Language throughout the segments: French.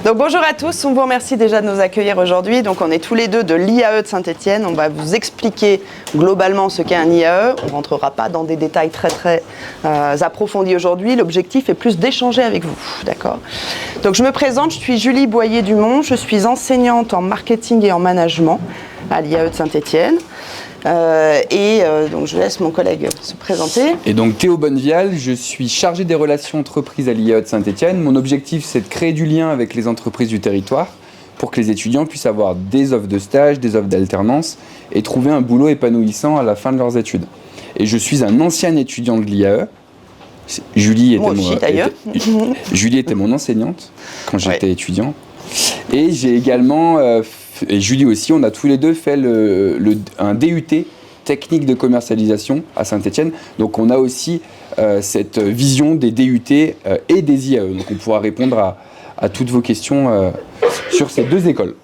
Donc bonjour à tous, on vous remercie déjà de nous accueillir aujourd'hui. Donc on est tous les deux de l'IAE de Saint-Étienne. On va vous expliquer globalement ce qu'est un IAE. On ne rentrera pas dans des détails très approfondis aujourd'hui. L'objectif est plus d'échanger avec vous, d'accord ? Donc je me présente, je suis Julie Boyer-Dumont, je suis enseignante en marketing et en management à l'IAE de Saint-Étienne. Donc je laisse mon collègue se présenter. Et donc Théo Bonnevial, je suis chargé des relations entreprises à l'IAE de Saint-Étienne. Mon objectif, c'est de créer du lien avec les entreprises du territoire pour que les étudiants puissent avoir des offres de stage, des offres d'alternance et trouver un boulot épanouissant à la fin de leurs études. Et je suis un ancien étudiant de l'IAE. Julie était mon enseignante quand j'étais étudiant. Et j'ai également, et Julie aussi, on a tous les deux fait un DUT technique de commercialisation à Saint-Étienne. Donc on a aussi cette vision des DUT et des IAE. Donc on pourra répondre à toutes vos questions sur ces deux écoles.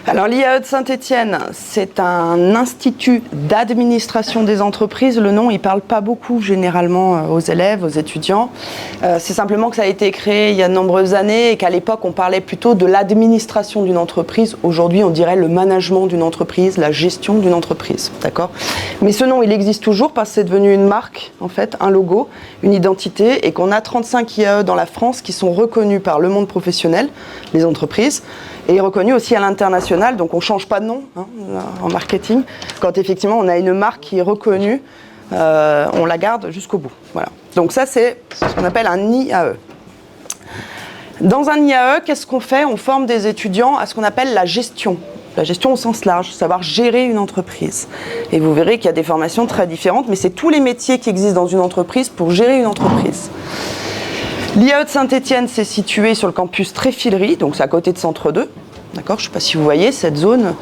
Alors l'IAE de Saint-Étienne, c'est un institut d'administration des entreprises. Le nom, il ne parle pas beaucoup généralement aux élèves, aux étudiants. C'est simplement que ça a été créé il y a de nombreuses années et qu'à l'époque, on parlait plutôt de l'administration d'une entreprise. Aujourd'hui, on dirait le management d'une entreprise, la gestion d'une entreprise, d'accord ? Mais ce nom, il existe toujours parce que c'est devenu une marque, en fait, un logo, une identité, et qu'on a 35 IAE dans la France qui sont reconnus par le monde professionnel, les entreprises, et reconnu aussi à l'international, donc on ne change pas de nom en marketing. Quand effectivement on a une marque qui est reconnue, on la garde jusqu'au bout. Voilà. Donc ça c'est ce qu'on appelle un IAE. Dans un IAE, qu'est-ce qu'on fait ? On forme des étudiants à ce qu'on appelle la gestion. La gestion au sens large, savoir gérer une entreprise. Et vous verrez qu'il y a des formations très différentes, mais c'est tous les métiers qui existent dans une entreprise pour gérer une entreprise. L'IAE de Saint-Étienne, c'est situé sur le campus Tréfilerie, donc c'est à côté de Centre 2. D'accord, je ne sais pas si vous voyez cette zone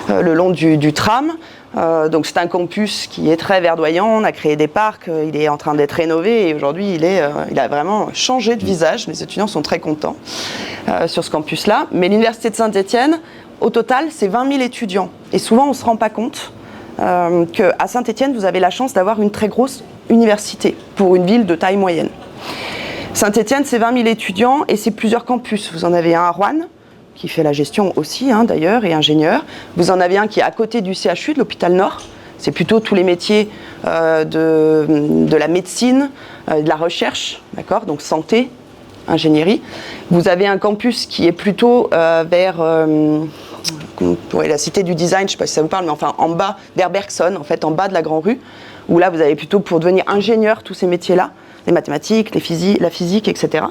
le long du tram. Donc c'est un campus qui est très verdoyant, on a créé des parcs, il est en train d'être rénové et aujourd'hui il a vraiment changé de visage. Les étudiants sont très contents sur ce campus-là. Mais l'Université de Saint-Étienne, au total, c'est 20 000 étudiants. Et souvent on ne se rend pas compte qu'à Saint-Étienne, vous avez la chance d'avoir une très grosse université pour une ville de taille moyenne. Saint-Étienne, c'est 20 000 étudiants et c'est plusieurs campus. Vous en avez un à Roanne, qui fait la gestion aussi d'ailleurs, et ingénieur. Vous en avez un qui est à côté du CHU, de l'hôpital Nord. C'est plutôt tous les métiers de la médecine, de la recherche, d'accord ? Donc santé, ingénierie. Vous avez un campus qui est plutôt vers la cité du design, je ne sais pas si ça vous parle, mais enfin en bas, vers Bergson, en fait, en bas de la Grand Rue, où là vous avez plutôt pour devenir ingénieur tous ces métiers-là, les mathématiques, la physique, etc.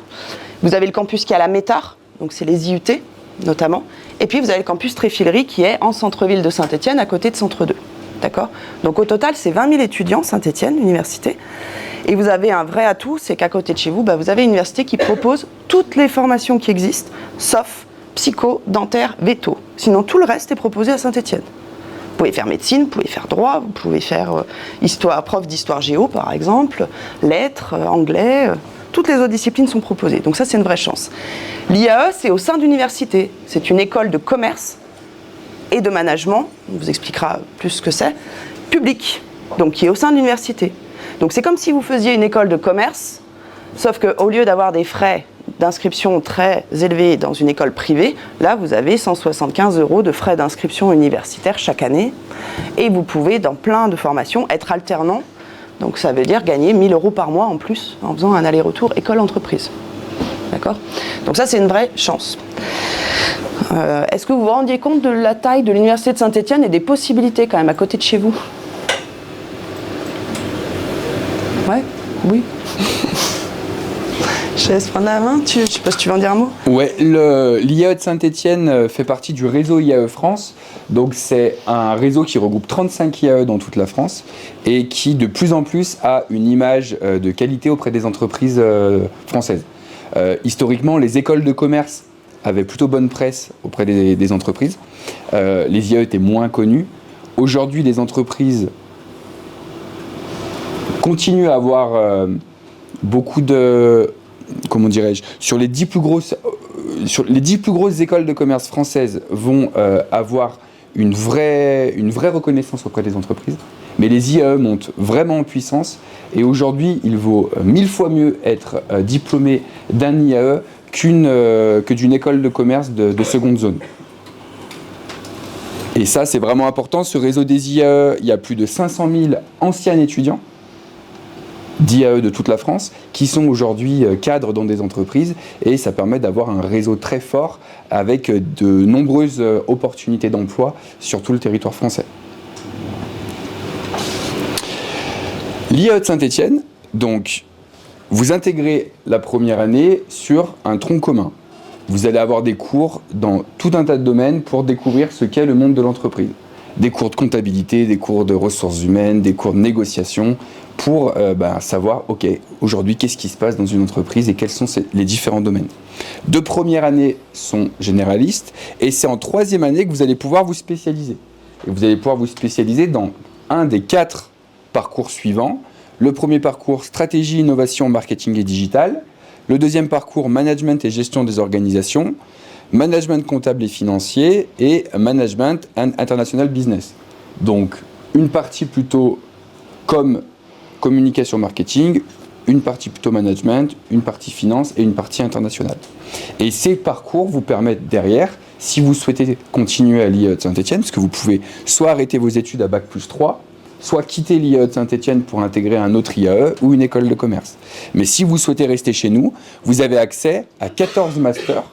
Vous avez le campus qui est à la Métard, donc c'est les IUT notamment. Et puis vous avez le campus Tréfilerie qui est en centre-ville de Saint-Étienne, à côté de Centre 2. D'accord ? Donc au total, c'est 20 000 étudiants, Saint-Étienne, université. Et vous avez un vrai atout, c'est qu'à côté de chez vous, vous avez une université qui propose toutes les formations qui existent, sauf psycho, dentaire, veto. Sinon, tout le reste est proposé à Saint-Étienne. Vous pouvez faire médecine, vous pouvez faire droit, vous pouvez faire prof d'histoire géo, par exemple, lettres, anglais... Toutes les autres disciplines sont proposées, donc ça c'est une vraie chance. L'IAE, c'est au sein d'université, c'est une école de commerce et de management, on vous expliquera plus ce que c'est, publique, donc qui est au sein de l'université. Donc c'est comme si vous faisiez une école de commerce, sauf qu'au lieu d'avoir des frais d'inscription très élevés dans une école privée, là vous avez 175 € de frais d'inscription universitaire chaque année, et vous pouvez dans plein de formations être alternant. Donc ça veut dire gagner 1 000 € par mois en plus en faisant un aller-retour école-entreprise. D'accord ? Donc ça, c'est une vraie chance. Est-ce que vous vous rendiez compte de la taille de l'Université de Saint-Étienne et des possibilités quand même à côté de chez vous ? Ouais ? Oui. Je laisse prendre la main. Je ne sais pas si tu veux en dire un mot. Ouais, l'IAE de Saint-Étienne fait partie du réseau IAE France. Donc c'est un réseau qui regroupe 35 IAE dans toute la France et qui de plus en plus a une image de qualité auprès des entreprises françaises. Historiquement, les écoles de commerce avaient plutôt bonne presse auprès des entreprises. Les IAE étaient moins connus. Aujourd'hui, les entreprises continuent à avoir beaucoup de... Comment dirais-je ? Sur les 10 plus grosses écoles de commerce françaises vont avoir une vraie reconnaissance auprès des entreprises. Mais les IAE montent vraiment en puissance et aujourd'hui, il vaut 1000 fois mieux être diplômé d'un IAE que d'une école de commerce de seconde zone. Et ça, c'est vraiment important. Ce réseau des IAE, il y a plus de 500 000 anciens étudiants d'IAE de toute la France qui sont aujourd'hui cadres dans des entreprises, et ça permet d'avoir un réseau très fort avec de nombreuses opportunités d'emploi sur tout le territoire français. L'IAE de Saint-Étienne, donc, vous intégrez la première année sur un tronc commun. Vous allez avoir des cours dans tout un tas de domaines pour découvrir ce qu'est le monde de l'entreprise. Des cours de comptabilité, des cours de ressources humaines, des cours de négociation, pour savoir, ok, aujourd'hui, qu'est-ce qui se passe dans une entreprise et quels sont les différents domaines. Deux premières années sont généralistes, et c'est en troisième année que vous allez pouvoir vous spécialiser. Et vous allez pouvoir vous spécialiser dans un des 4 parcours suivants. Le premier parcours, stratégie, innovation, marketing et digital. Le deuxième parcours, management et gestion des organisations. Management comptable et financier, et management and international business. Donc, une partie plutôt comme communication marketing, une partie plutôt management, une partie finance et une partie internationale. Et ces parcours vous permettent derrière, si vous souhaitez continuer à l'IAE de Saint-Étienne, parce que vous pouvez soit arrêter vos études à Bac+3, soit quitter l'IAE de Saint-Étienne pour intégrer un autre IAE ou une école de commerce. Mais si vous souhaitez rester chez nous, vous avez accès à 14 masters,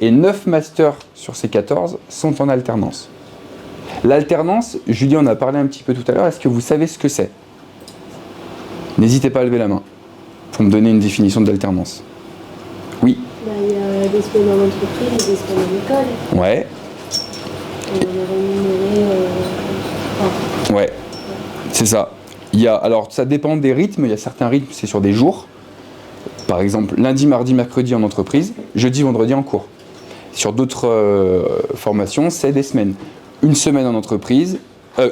et 9 masters sur ces 14 sont en alternance. L'alternance, Julie en a parlé un petit peu tout à l'heure, est-ce que vous savez ce que c'est ? N'hésitez pas à lever la main pour me donner une définition de l'alternance. Oui. Il y a des semaines en entreprise et des semaines en école. Ouais. On est rémunéré. Ouais, c'est ça. Alors, ça dépend des rythmes. Il y a certains rythmes, c'est sur des jours. Par exemple, lundi, mardi, mercredi en entreprise, jeudi, vendredi en cours. Sur d'autres formations, c'est des semaines. Une semaine en entreprise,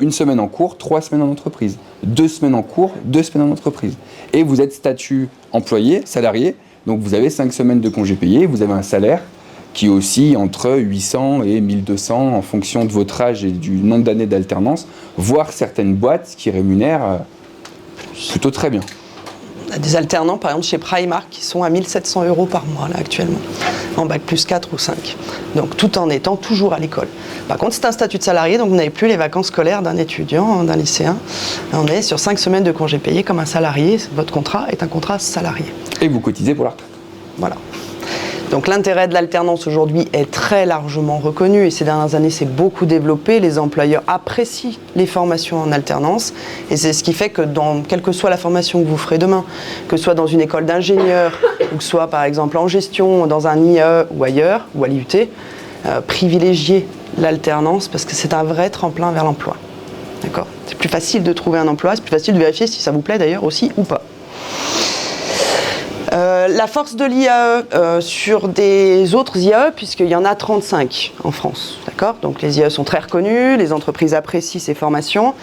une semaine en cours, 3 semaines en entreprise. 2 semaines en cours, 2 semaines en entreprise. Et vous êtes statut employé, salarié, donc vous avez 5 semaines de congés payés, vous avez un salaire qui oscille entre 800 et 1200 en fonction de votre âge et du nombre d'années d'alternance, voire certaines boîtes qui rémunèrent plutôt très bien. On a des alternants, par exemple, chez Primark, qui sont à 1 700 € par mois, là, actuellement, en Bac+4 ou 5. Donc, tout en étant toujours à l'école. Par contre, c'est un statut de salarié, donc vous n'avez plus les vacances scolaires d'un étudiant, d'un lycéen. On est sur 5 semaines de congés payés comme un salarié. Votre contrat est un contrat salarié. Et vous cotisez pour la retraite. Voilà. Donc l'intérêt de l'alternance aujourd'hui est très largement reconnu, et ces dernières années c'est beaucoup développé. Les employeurs apprécient les formations en alternance, et c'est ce qui fait que quelle que soit la formation que vous ferez demain, que ce soit dans une école d'ingénieur ou que ce soit par exemple en gestion dans un IAE ou ailleurs, ou à l'IUT, privilégiez l'alternance parce que c'est un vrai tremplin vers l'emploi. D'accord ? C'est plus facile de trouver un emploi, c'est plus facile de vérifier si ça vous plaît d'ailleurs aussi ou pas. La force de l'IAE sur des autres IAE, puisqu'il y en a 35 en France, d'accord ? Donc les IAE sont très reconnus, les entreprises apprécient ces formations.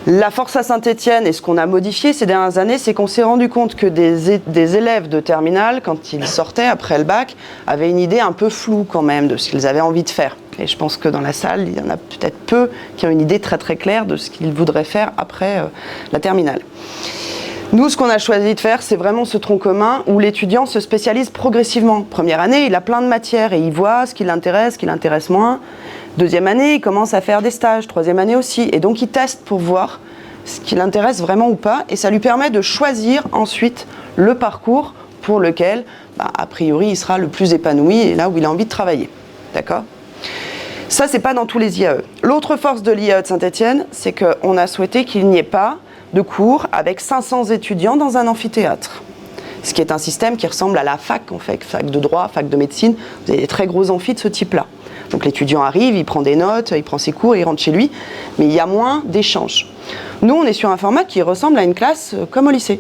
La force à Saint-Étienne, et ce qu'on a modifié ces dernières années, c'est qu'on s'est rendu compte que des élèves de terminale, quand ils sortaient après le bac, avaient une idée un peu floue quand même de ce qu'ils avaient envie de faire. Et je pense que dans la salle, il y en a peut-être peu qui ont une idée très très claire de ce qu'ils voudraient faire après la terminale. Nous, ce qu'on a choisi de faire, c'est vraiment ce tronc commun où l'étudiant se spécialise progressivement. Première année, il a plein de matières et il voit ce qui l'intéresse moins. Deuxième année, il commence à faire des stages. Troisième année aussi. Et donc, il teste pour voir ce qui l'intéresse vraiment ou pas. Et ça lui permet de choisir ensuite le parcours pour lequel, a priori, il sera le plus épanoui et là où il a envie de travailler. D'accord ? Ça, c'est pas dans tous les IAE. L'autre force de l'IAE de Saint-Étienne, c'est qu'on a souhaité qu'il n'y ait pas de cours avec 500 étudiants dans un amphithéâtre. Ce qui est un système qui ressemble à la fac, en fait, fac de droit, fac de médecine. Vous avez des très gros amphis de ce type-là. Donc l'étudiant arrive, il prend des notes, il prend ses cours, il rentre chez lui, mais il y a moins d'échanges. Nous, on est sur un format qui ressemble à une classe comme au lycée.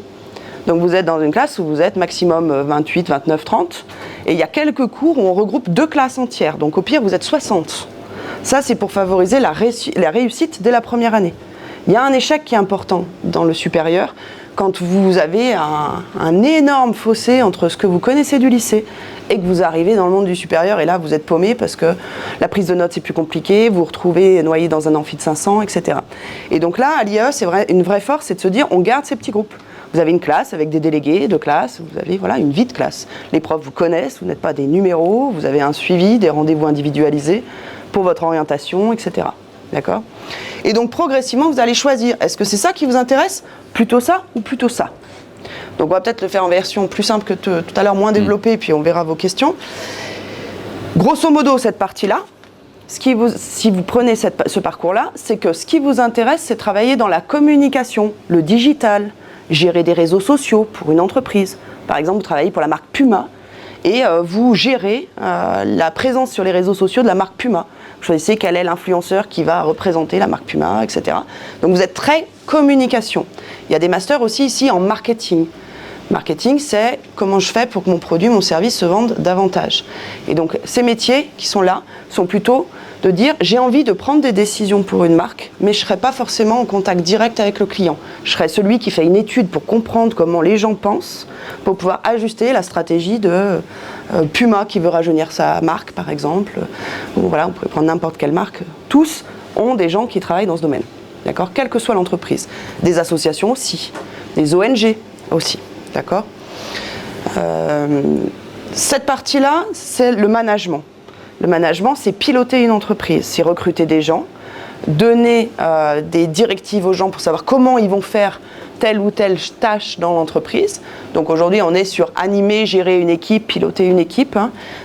Donc vous êtes dans une classe où vous êtes maximum 28, 29, 30, et il y a quelques cours où on regroupe 2 classes entières. Donc au pire, vous êtes 60. Ça, c'est pour favoriser la réussite dès la première année. Il y a un échec qui est important dans le supérieur quand vous avez un énorme fossé entre ce que vous connaissez du lycée et que vous arrivez dans le monde du supérieur, et là vous êtes paumé parce que la prise de notes c'est plus compliqué, vous vous retrouvez noyé dans un amphi de 500, etc. Et donc là, à l'IAE, c'est une vraie force, c'est de se dire on garde ces petits groupes. Vous avez une classe avec des délégués de classe, vous avez une vie de classe. Les profs vous connaissent, vous n'êtes pas des numéros, vous avez un suivi, des rendez-vous individualisés pour votre orientation, etc. D'accord ? Et donc progressivement, vous allez choisir, est-ce que c'est ça qui vous intéresse ? Plutôt ça ou plutôt ça ? Donc on va peut-être le faire en version plus simple que tout à l'heure, moins développée, puis on verra vos questions. Grosso modo, cette partie-là, si vous prenez ce parcours-là, c'est que ce qui vous intéresse, c'est travailler dans la communication, le digital, gérer des réseaux sociaux pour une entreprise. Par exemple, vous travaillez pour la marque Puma et vous gérez la présence sur les réseaux sociaux de la marque Puma. Vous choisissez quel est l'influenceur qui va représenter la marque Puma, etc. Donc vous êtes très communication. Il y a des masters aussi ici en marketing. Marketing, c'est comment je fais pour que mon produit, mon service se vendent davantage. Et donc, ces métiers qui sont là sont plutôt de dire j'ai envie de prendre des décisions pour une marque, mais je ne serai pas forcément en contact direct avec le client. Je serai celui qui fait une étude pour comprendre comment les gens pensent, pour pouvoir ajuster la stratégie de Puma qui veut rajeunir sa marque, par exemple. Ou voilà, on pourrait prendre n'importe quelle marque. Tous ont des gens qui travaillent dans ce domaine. D'accord ? Quelle que soit l'entreprise. Des associations aussi, des ONG aussi. D'accord ? Cette partie-là, c'est le management. Le management, c'est piloter une entreprise, c'est recruter des gens, donner des directives aux gens pour savoir comment ils vont faire telle ou telle tâche dans l'entreprise. Donc aujourd'hui, on est sur animer, gérer une équipe, piloter une équipe,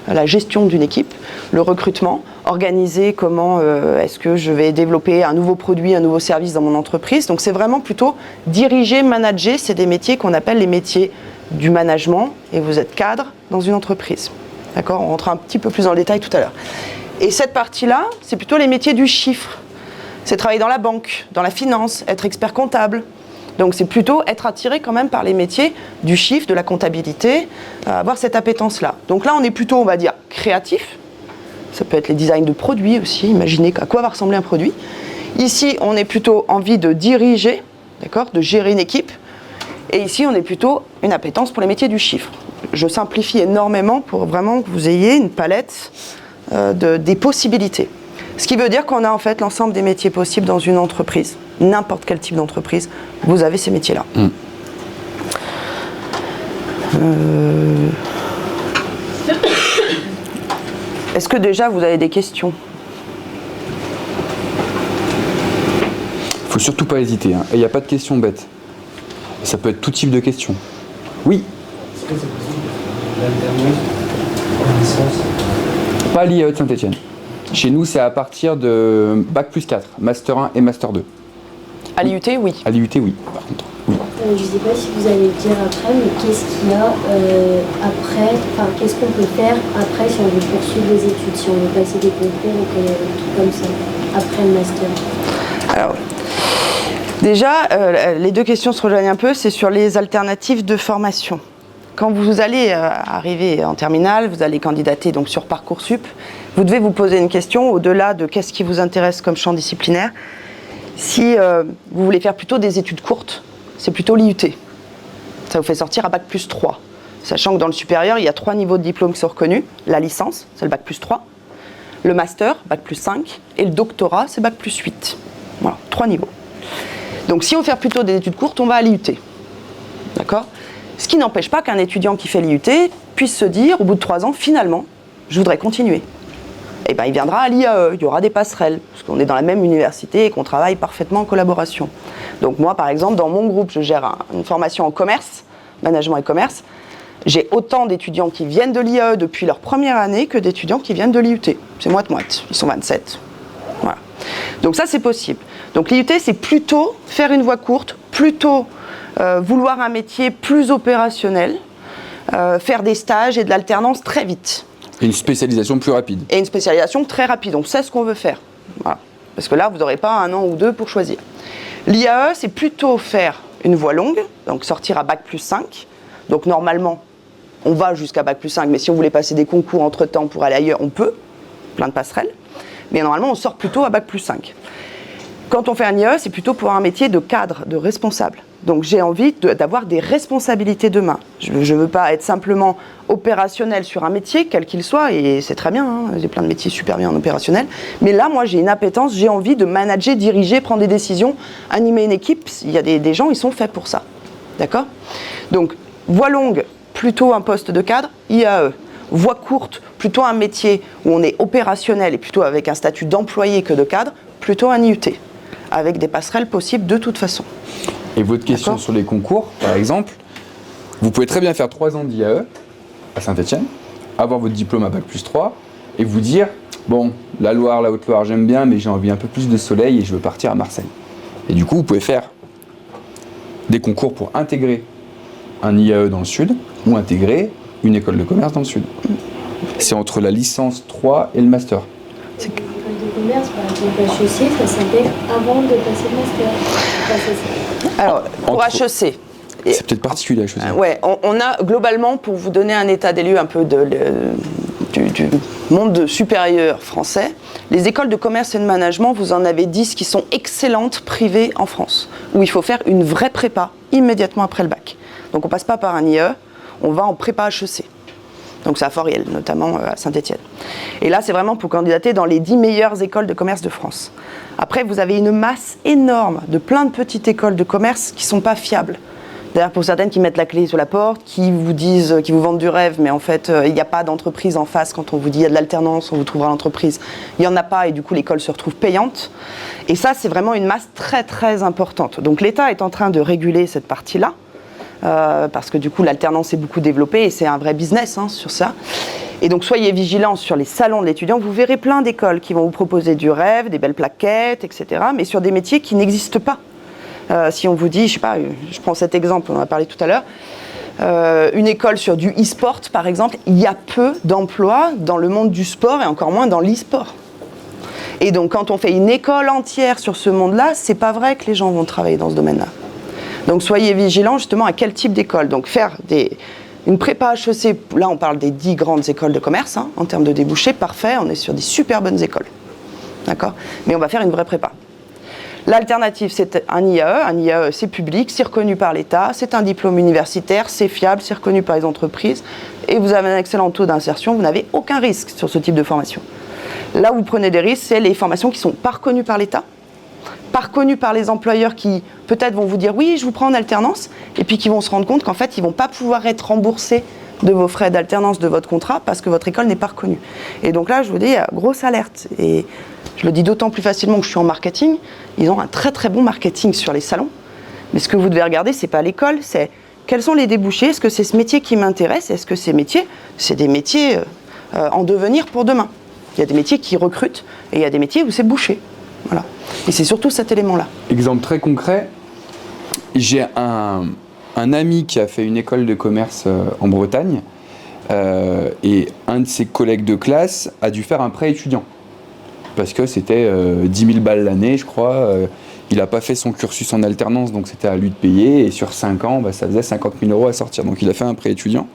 la gestion d'une équipe, le recrutement, organiser comment est-ce que je vais développer un nouveau produit, un nouveau service dans mon entreprise. Donc c'est vraiment plutôt diriger, manager, c'est des métiers qu'on appelle les métiers du management et vous êtes cadre dans une entreprise. D'accord ? On rentre un petit peu plus dans le détail tout à l'heure. Et cette partie-là, c'est plutôt les métiers du chiffre. C'est travailler dans la banque, dans la finance, être expert comptable. Donc c'est plutôt être attiré quand même par les métiers du chiffre, de la comptabilité, avoir cette appétence-là. Donc là, on est plutôt, on va dire, créatif. Ça peut être les designs de produits aussi, imaginez à quoi va ressembler un produit. Ici, on est plutôt envie de diriger, d'accord, de gérer une équipe. Et ici, on est plutôt une appétence pour les métiers du chiffre. Je simplifie énormément pour vraiment que vous ayez une palette des possibilités. Ce qui veut dire qu'on a en fait l'ensemble des métiers possibles dans une entreprise. N'importe quel type d'entreprise, vous avez ces métiers-là. Est-ce que déjà vous avez des questions ? Faut surtout pas hésiter, hein. Et il n'y a pas de questions bêtes. Ça peut être tout type de questions. Oui. Est-ce que c'est possible de faire l'alternance en licence ? Pas à l'IAE de Saint-Etienne. Chez nous, c'est à partir de Bac plus 4, Master 1 et Master 2. À l'IUT, oui. À l'IUT, oui, par contre. Oui. Je ne sais pas si vous allez le dire après, mais qu'est-ce qu'il y a après, enfin qu'est-ce qu'on peut faire après si on veut poursuivre les études, si on veut passer des concours ou des trucs comme ça, après le master? Alors, déjà, les deux questions se rejoignent un peu, c'est sur les alternatives de formation. Quand vous allez arriver en terminale, vous allez candidater donc sur Parcoursup, vous devez vous poser une question au-delà de qu'est-ce qui vous intéresse comme champ disciplinaire. Si vous voulez faire plutôt des études courtes, c'est plutôt l'IUT. Ça vous fait sortir à Bac plus 3. Sachant que dans le supérieur, il y a 3 niveaux de diplôme qui sont reconnus. La licence, c'est le Bac plus 3. Le master, Bac plus 5. Et le doctorat, c'est Bac plus 8. Voilà, 3 niveaux. Donc si on veut faire plutôt des études courtes, on va à l'IUT. D'accord ? Ce qui n'empêche pas qu'un étudiant qui fait l'IUT puisse se dire, au bout de 3 ans, finalement, je voudrais continuer. Et bien, il viendra à l'IAE, il y aura des passerelles, parce qu'on est dans la même université et qu'on travaille parfaitement en collaboration. Donc moi, par exemple, dans mon groupe, je gère une formation en commerce, management et commerce. J'ai autant d'étudiants qui viennent de l'IAE depuis leur première année que d'étudiants qui viennent de l'IUT. C'est moite-moite, ils sont 27. Voilà. Donc ça, c'est possible. Donc l'IUT, c'est plutôt faire une voie courte, plutôt vouloir un métier plus opérationnel, faire des stages et de l'alternance très vite. Et une spécialisation plus rapide. Et une spécialisation très rapide. On sait ce qu'on veut faire. Voilà. Parce que là, vous n'aurez pas 1 an ou 2 pour choisir. L'IAE, c'est plutôt faire une voie longue, donc sortir à Bac plus 5. Donc normalement, on va jusqu'à Bac plus 5, mais si on voulait passer des concours entre-temps pour aller ailleurs, on peut. Plein de passerelles. Mais normalement, on sort plutôt à Bac plus 5. Quand on fait un IAE, c'est plutôt pour un métier de cadre, de responsable. Donc j'ai envie d'avoir des responsabilités demain. Je ne veux pas être simplement opérationnel sur un métier, quel qu'il soit, et c'est très bien, hein, j'ai plein de métiers super bien en opérationnel. Mais là, moi, j'ai une appétence, j'ai envie de manager, diriger, prendre des décisions, animer une équipe. Il y a des gens, ils sont faits pour ça. D'accord ? Donc, voie longue, plutôt un poste de cadre, IAE. Voie courte, plutôt un métier où on est opérationnel et plutôt avec un statut d'employé que de cadre, plutôt un IUT, avec des passerelles possibles de toute façon. Et votre question sur les concours, par exemple, vous pouvez très bien faire 3 ans d'IAE à Saint-Étienne, avoir votre diplôme à Bac+3 et vous dire, bon, la Loire, la Haute-Loire, j'aime bien, mais j'ai envie un peu plus de soleil et je veux partir à Marseille. Et du coup, vous pouvez faire des concours pour intégrer un IAE dans le sud ou intégrer une école de commerce dans le sud. C'est entre la licence 3 et le master. L'école de commerce, par exemple, HEC, ça s'intègre avant de passer le master. Alors, pour HEC, c'est peut-être particulier HEC. ouais, on a globalement, pour vous donner un état des lieux un peu du monde supérieur français, les écoles de commerce et de management, vous en avez 10 qui sont excellentes privées en France, où il faut faire une vraie prépa immédiatement après le bac. Donc on passe pas par un IE, on va en prépa HEC. Donc c'est à Fort-Riel, notamment à Saint-Étienne. Et là, c'est vraiment pour candidater dans les 10 meilleures écoles de commerce de France. Après, vous avez une masse énorme de plein de petites écoles de commerce qui ne sont pas fiables. D'ailleurs, pour certaines qui mettent la clé sous la porte, qui vous disent, qui vous vendent du rêve, mais en fait, il n'y a pas d'entreprise en face. Quand on vous dit il y a de l'alternance, on vous trouvera l'entreprise. Il n'y en a pas et du coup, l'école se retrouve payante. Et ça, c'est vraiment une masse très, très importante. Donc l'État est en train de réguler cette partie-là. Parce que du coup l'alternance est beaucoup développée et c'est un vrai business sur ça. Et donc soyez vigilants sur les salons de l'étudiant, vous verrez plein d'écoles qui vont vous proposer du rêve, des belles plaquettes, etc. mais sur des métiers qui n'existent pas. Si on vous dit, je sais pas, je prends cet exemple, on en a parlé tout à l'heure, une école sur du e-sport par exemple, il y a peu d'emplois dans le monde du sport et encore moins dans l'e-sport. Et donc quand on fait une école entière sur ce monde-là, c'est pas vrai que les gens vont travailler dans ce domaine-là. Donc soyez vigilants justement à quel type d'école. Donc faire une prépa HEC, là on parle des 10 grandes écoles de commerce, en termes de débouchés, parfait, on est sur des super bonnes écoles. D'accord ? Mais on va faire une vraie prépa. L'alternative, c'est un IAE. Un IAE, c'est public, c'est reconnu par l'État, c'est un diplôme universitaire, c'est fiable, c'est reconnu par les entreprises, et vous avez un excellent taux d'insertion, vous n'avez aucun risque sur ce type de formation. Là où vous prenez des risques, c'est les formations qui ne sont pas reconnues par l'État, pas reconnus par les employeurs qui peut-être vont vous dire oui, je vous prends en alternance, et puis qui vont se rendre compte qu'en fait, ils ne vont pas pouvoir être remboursés de vos frais d'alternance de votre contrat parce que votre école n'est pas reconnue. Et donc là, je vous dis, grosse alerte. Et je le dis d'autant plus facilement que je suis en marketing. Ils ont un très très bon marketing sur les salons. Mais ce que vous devez regarder, c'est pas l'école, c'est quels sont les débouchés. Est-ce que c'est ce métier qui m'intéresse? Est-ce que ces métiers, c'est des métiers en devenir pour demain? Il y a des métiers qui recrutent et il y a des métiers où c'est bouché. Voilà. Et c'est surtout cet élément-là. Exemple très concret, j'ai un ami qui a fait une école de commerce en Bretagne et un de ses collègues de classe a dû faire un prêt étudiant parce que c'était 10 000 balles l'année, je crois. Il n'a pas fait son cursus en alternance, donc c'était à lui de payer. Et sur 5 ans, ça faisait 50 000 € à sortir. Donc il a fait un prêt étudiant.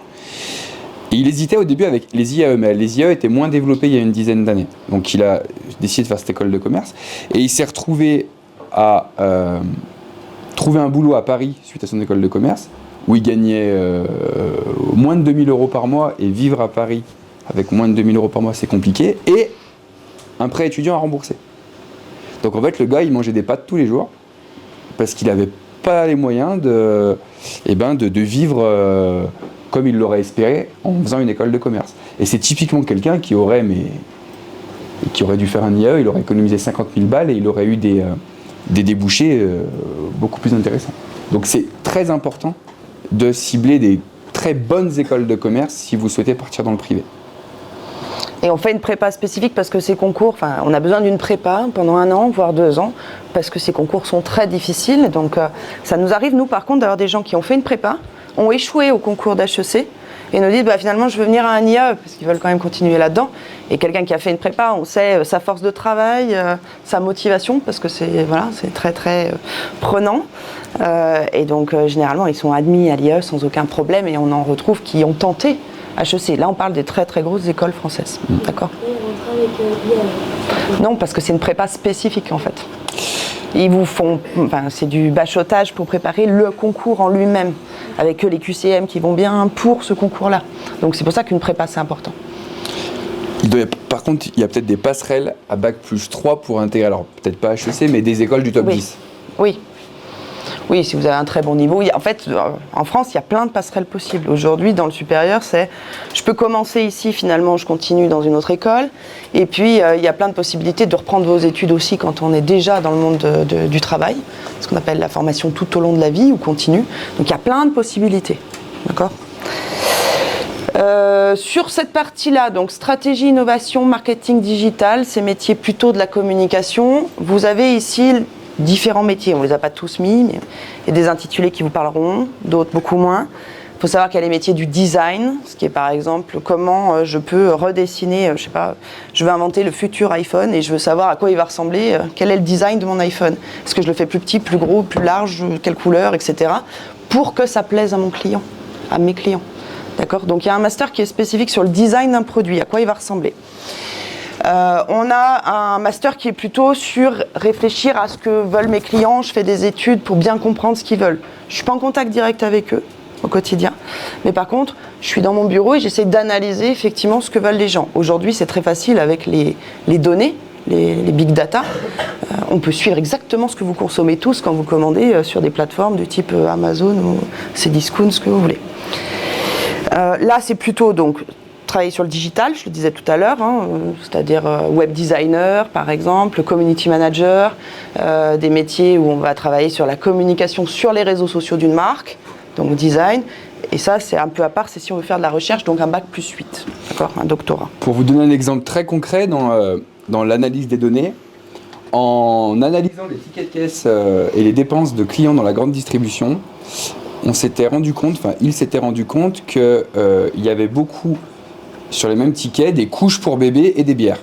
Et il hésitait au début avec les IAE, mais les IAE étaient moins développés il y a une dizaine d'années. Donc il a décidé de faire cette école de commerce. Et il s'est retrouvé à trouver un boulot à Paris suite à son école de commerce, où il gagnait moins de 2 000 € par mois. Et vivre à Paris avec moins de 2 000 € par mois, c'est compliqué. Et un prêt étudiant à rembourser. Donc en fait, le gars, il mangeait des pâtes tous les jours parce qu'il n'avait pas les moyens de vivre comme il l'aurait espéré en faisant une école de commerce. Et c'est typiquement quelqu'un qui aurait dû faire un IAE, il aurait économisé 50 000 balles et il aurait eu des débouchés beaucoup plus intéressants. Donc c'est très important de cibler des très bonnes écoles de commerce si vous souhaitez partir dans le privé. Et on fait une prépa spécifique parce que ces concours, on a besoin d'une prépa pendant 1 an, voire 2 ans, parce que ces concours sont très difficiles. Donc ça nous arrive, nous, par contre, d'avoir des gens qui ont fait une prépa, ont échoué au concours d'HEC, et nous disent, finalement, je veux venir à un IAE, parce qu'ils veulent quand même continuer là-dedans. Et quelqu'un qui a fait une prépa, on sait sa force de travail, sa motivation, parce que c'est très, très prenant. Et donc, généralement, ils sont admis à l'IAE sans aucun problème, et on en retrouve qui ont tenté HEC. Là, on parle des très très grosses écoles françaises. D'accord ? Non, parce que c'est une prépa spécifique en fait. Ils vous font, c'est du bachotage pour préparer le concours en lui-même, avec que les QCM qui vont bien pour ce concours-là. Donc c'est pour ça qu'une prépa c'est important. Par contre, il y a peut-être des passerelles à Bac+3 pour intégrer, alors peut-être pas HEC, mais des écoles du top 10. Oui. Oui, si vous avez un très bon niveau. En fait, en France, il y a plein de passerelles possibles. Aujourd'hui, dans le supérieur, je peux commencer ici, finalement, je continue dans une autre école. Et puis, il y a plein de possibilités de reprendre vos études aussi quand on est déjà dans le monde du travail, ce qu'on appelle la formation tout au long de la vie ou continue. Donc, il y a plein de possibilités. D'accord ? Sur cette partie-là, donc stratégie, innovation, marketing digital, ces métiers plutôt de la communication, vous avez ici différents métiers. On ne les a pas tous mis, mais il y a des intitulés qui vous parleront, d'autres beaucoup moins. Il faut savoir qu'il y a les métiers du design, ce qui est par exemple comment je peux redessiner, je sais pas, je veux inventer le futur iPhone et je veux savoir à quoi il va ressembler, quel est le design de mon iPhone. Est-ce que je le fais plus petit, plus gros, plus large, quelle couleur, etc. pour que ça plaise à mon client, à mes clients. D'accord ? Donc il y a un master qui est spécifique sur le design d'un produit, à quoi il va ressembler. On a un master qui est plutôt sur réfléchir à ce que veulent mes clients. Je fais des études pour bien comprendre ce qu'ils veulent. Je ne suis pas en contact direct avec eux au quotidien. Mais par contre, je suis dans mon bureau et j'essaie d'analyser effectivement ce que veulent les gens. Aujourd'hui, c'est très facile avec les données, les big data. On peut suivre exactement ce que vous consommez tous quand vous commandez sur des plateformes du type Amazon ou Cdiscount, ce que vous voulez. Là, c'est plutôt donc travailler sur le digital, je le disais tout à l'heure, c'est-à-dire web designer par exemple, community manager, des métiers où on va travailler sur la communication sur les réseaux sociaux d'une marque, donc design. Et ça, c'est un peu à part, c'est si on veut faire de la recherche, donc un bac plus 8, d'accord, un doctorat. Pour vous donner un exemple très concret dans l'analyse des données, en analysant les tickets de caisse et les dépenses de clients dans la grande distribution, il s'était rendu compte qu'il y avait beaucoup, sur les mêmes tickets, des couches pour bébés et des bières.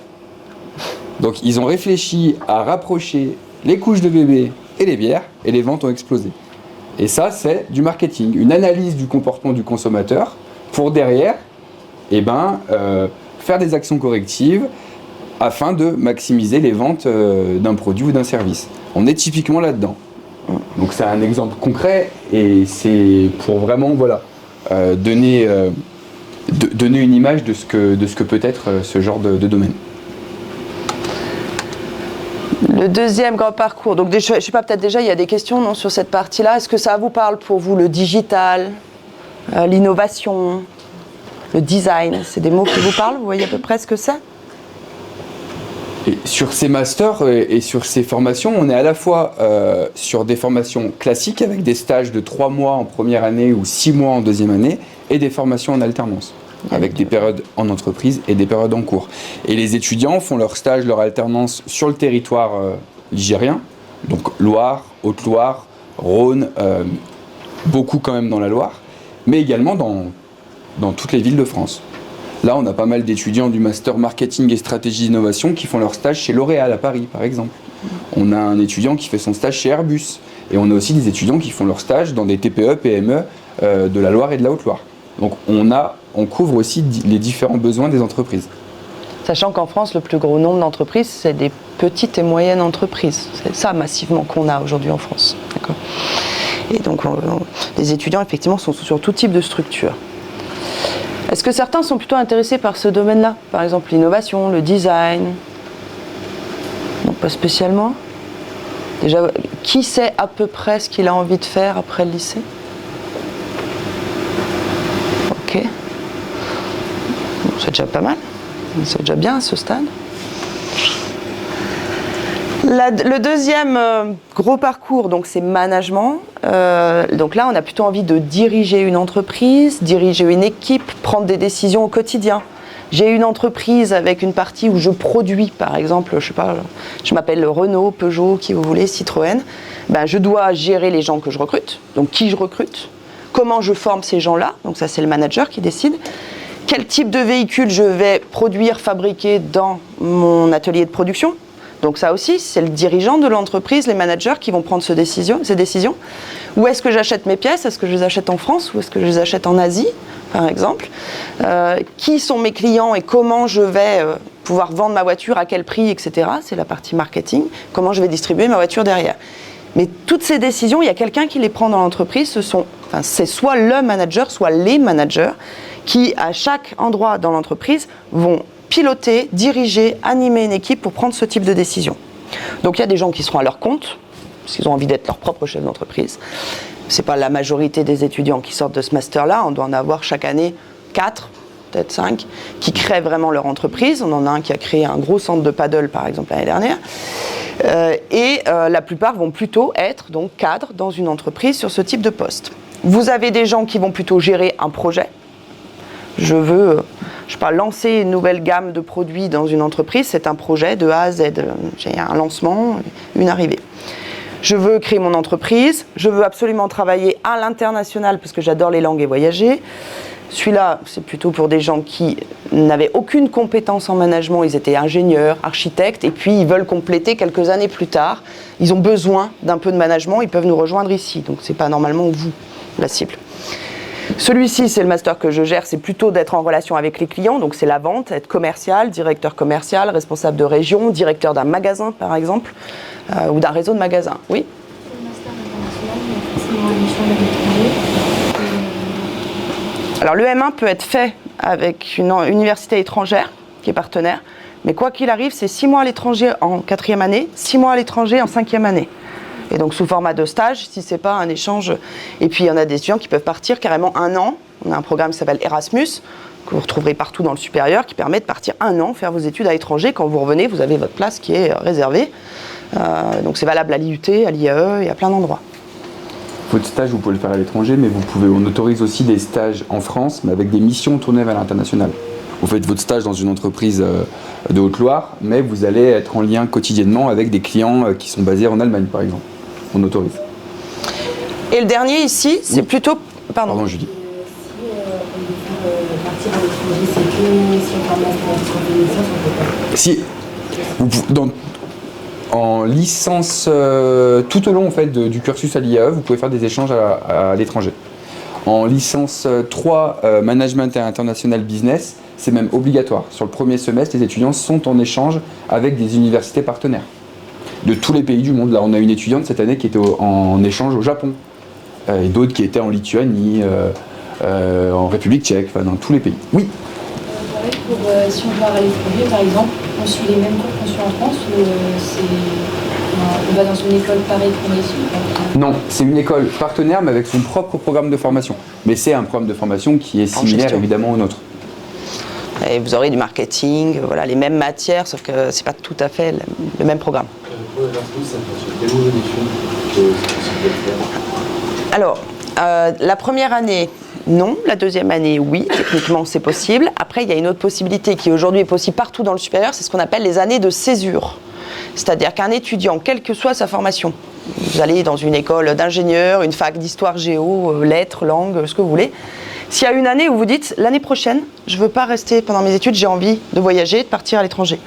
Donc ils ont réfléchi à rapprocher les couches de bébés et les bières, et les ventes ont explosé. Et ça, c'est du marketing, une analyse du comportement du consommateur pour derrière, faire des actions correctives afin de maximiser les ventes d'un produit ou d'un service. On est typiquement là-dedans. Donc c'est un exemple concret et c'est pour vraiment donner une image de ce que peut être ce genre de domaine. Le deuxième grand parcours, donc je ne sais pas, peut-être déjà il y a des questions sur cette partie-là. Est-ce que ça vous parle pour vous, le digital, l'innovation, le design? C'est des mots qui vous parlent? Vous voyez à peu près ce que c'est? Et sur ces masters et sur ces formations, on est à la fois sur des formations classiques avec des stages de 3 mois en première année ou 6 mois en deuxième année et des formations en alternance avec des périodes en entreprise et des périodes en cours. Et les étudiants font leur stage, leur alternance sur le territoire ligérien, donc Loire, Haute-Loire, Rhône, beaucoup quand même dans la Loire, mais également dans toutes les villes de France. Là, on a pas mal d'étudiants du master marketing et stratégie d'innovation qui font leur stage chez L'Oréal à Paris, par exemple. On a un étudiant qui fait son stage chez Airbus. Et on a aussi des étudiants qui font leur stage dans des TPE, PME de la Loire et de la Haute-Loire. Donc on couvre aussi les différents besoins des entreprises. Sachant qu'en France, le plus gros nombre d'entreprises, c'est des petites et moyennes entreprises. C'est ça massivement qu'on a aujourd'hui en France. D'accord. Et donc les étudiants, effectivement, sont sur tout type de structure. Est-ce que certains sont plutôt intéressés par ce domaine-là? Par exemple, l'innovation, le design? Non, pas spécialement. Déjà, qui sait à peu près ce qu'il a envie de faire après le lycée? Ok. Bon, c'est déjà pas mal. C'est déjà bien à ce stade. Le deuxième gros parcours, donc, c'est management. Donc là, on a plutôt envie de diriger une entreprise, diriger une équipe, prendre des décisions au quotidien. J'ai une entreprise avec une partie où je produis, par exemple, je sais pas, je m'appelle Renault, Peugeot, qui vous voulez, Citroën. Je dois gérer les gens que je recrute, donc qui je recrute, comment je forme ces gens-là, donc ça c'est le manager qui décide. Quel type de véhicule je vais produire, fabriquer dans mon atelier de production. Donc ça aussi, c'est le dirigeant de l'entreprise, les managers qui vont prendre ces décisions. Où est-ce que j'achète mes pièces? Est-ce que je les achète en France ou est-ce que je les achète en Asie, par exemple? Qui sont mes clients et comment je vais pouvoir vendre ma voiture, à quel prix, etc. C'est la partie marketing. Comment je vais distribuer ma voiture derrière. Mais toutes ces décisions, il y a quelqu'un qui les prend dans l'entreprise. C'est soit le manager, soit les managers qui, à chaque endroit dans l'entreprise, vont piloter, diriger, animer une équipe pour prendre ce type de décision. Donc il y a des gens qui seront à leur compte, parce qu'ils ont envie d'être leur propre chef d'entreprise. C'est pas la majorité des étudiants qui sortent de ce master-là, on doit en avoir chaque année 4, peut-être 5, qui créent vraiment leur entreprise. On en a un qui a créé un gros centre de paddle, par exemple, l'année dernière. La plupart vont plutôt être donc cadres dans une entreprise sur ce type de poste. Vous avez des gens qui vont plutôt gérer un projet. Je veux, lancer une nouvelle gamme de produits dans une entreprise, c'est un projet de A à Z. J'ai un lancement, une arrivée. Je veux créer mon entreprise, je veux absolument travailler à l'international parce que j'adore les langues et voyager. Celui-là, c'est plutôt pour des gens qui n'avaient aucune compétence en management, ils étaient ingénieurs, architectes, et puis ils veulent compléter quelques années plus tard. Ils ont besoin d'un peu de management, ils peuvent nous rejoindre ici. Donc c'est pas normalement vous, la cible. Celui-ci, c'est le master que je gère, c'est plutôt d'être en relation avec les clients, donc c'est la vente, être commercial, directeur commercial, responsable de région, directeur d'un magasin par exemple, ou d'un réseau de magasins. Oui ? Le master international, il y a forcément un échange avec l'étranger. Alors le M1 peut être fait avec une université étrangère qui est partenaire, mais quoi qu'il arrive, c'est 6 mois à l'étranger en 4e année, 6 mois à l'étranger en 5e année. Et donc sous format de stage, si ce n'est pas un échange. Et puis il y en a des étudiants qui peuvent partir carrément 1 an. On a un programme qui s'appelle Erasmus, que vous retrouverez partout dans le supérieur, qui permet de partir 1 an, faire vos études à l'étranger. Quand vous revenez, vous avez votre place qui est réservée. Donc c'est valable à l'IUT, à l'IAE et à plein d'endroits. Votre stage, vous pouvez le faire à l'étranger, mais on autorise aussi des stages en France, mais avec des missions tournées vers l'international. Vous faites votre stage dans une entreprise de Haute-Loire, mais vous allez être en lien quotidiennement avec des clients qui sont basés en Allemagne, par exemple. On autorise. Et le dernier ici, c'est plutôt... Pardon, Julie. Si on veut faire partir à l'étranger, c'est que si on fait un master en licence, on peut pas. Si en licence, tout au long en fait, du cursus à l'IAE, vous pouvez faire des échanges à l'étranger. En licence 3, Management et International Business, c'est même obligatoire. Sur le premier semestre, les étudiants sont en échange avec des universités partenaires de tous les pays du monde. Là, on a une étudiante cette année qui était en échange au Japon, et d'autres qui étaient en Lituanie, en République tchèque, enfin dans tous les pays. Oui. Pareil pour si on part à l'étranger, par exemple, on suit les mêmes cours qu'on suit en France, on va dans une école pareille qu'on est ici. Non, c'est une école partenaire, mais avec son propre programme de formation. Mais c'est un programme de formation qui est similaire évidemment au nôtre. Et vous aurez du marketing, voilà, les mêmes matières, sauf que c'est pas tout à fait le même programme. Pour Erasmus, ça fait quelle évolution que c'est possible de faire? Alors, la première année, non. La deuxième année, oui. Techniquement, c'est possible. Après, il y a une autre possibilité qui aujourd'hui est possible partout dans le supérieur, c'est ce qu'on appelle les années de césure. C'est-à-dire qu'un étudiant, quelle que soit sa formation, vous allez dans une école d'ingénieur, une fac d'histoire, géo, lettres, langues, ce que vous voulez. S'il y a une année où vous dites, l'année prochaine, je ne veux pas rester pendant mes études, j'ai envie de voyager, de partir à l'étranger.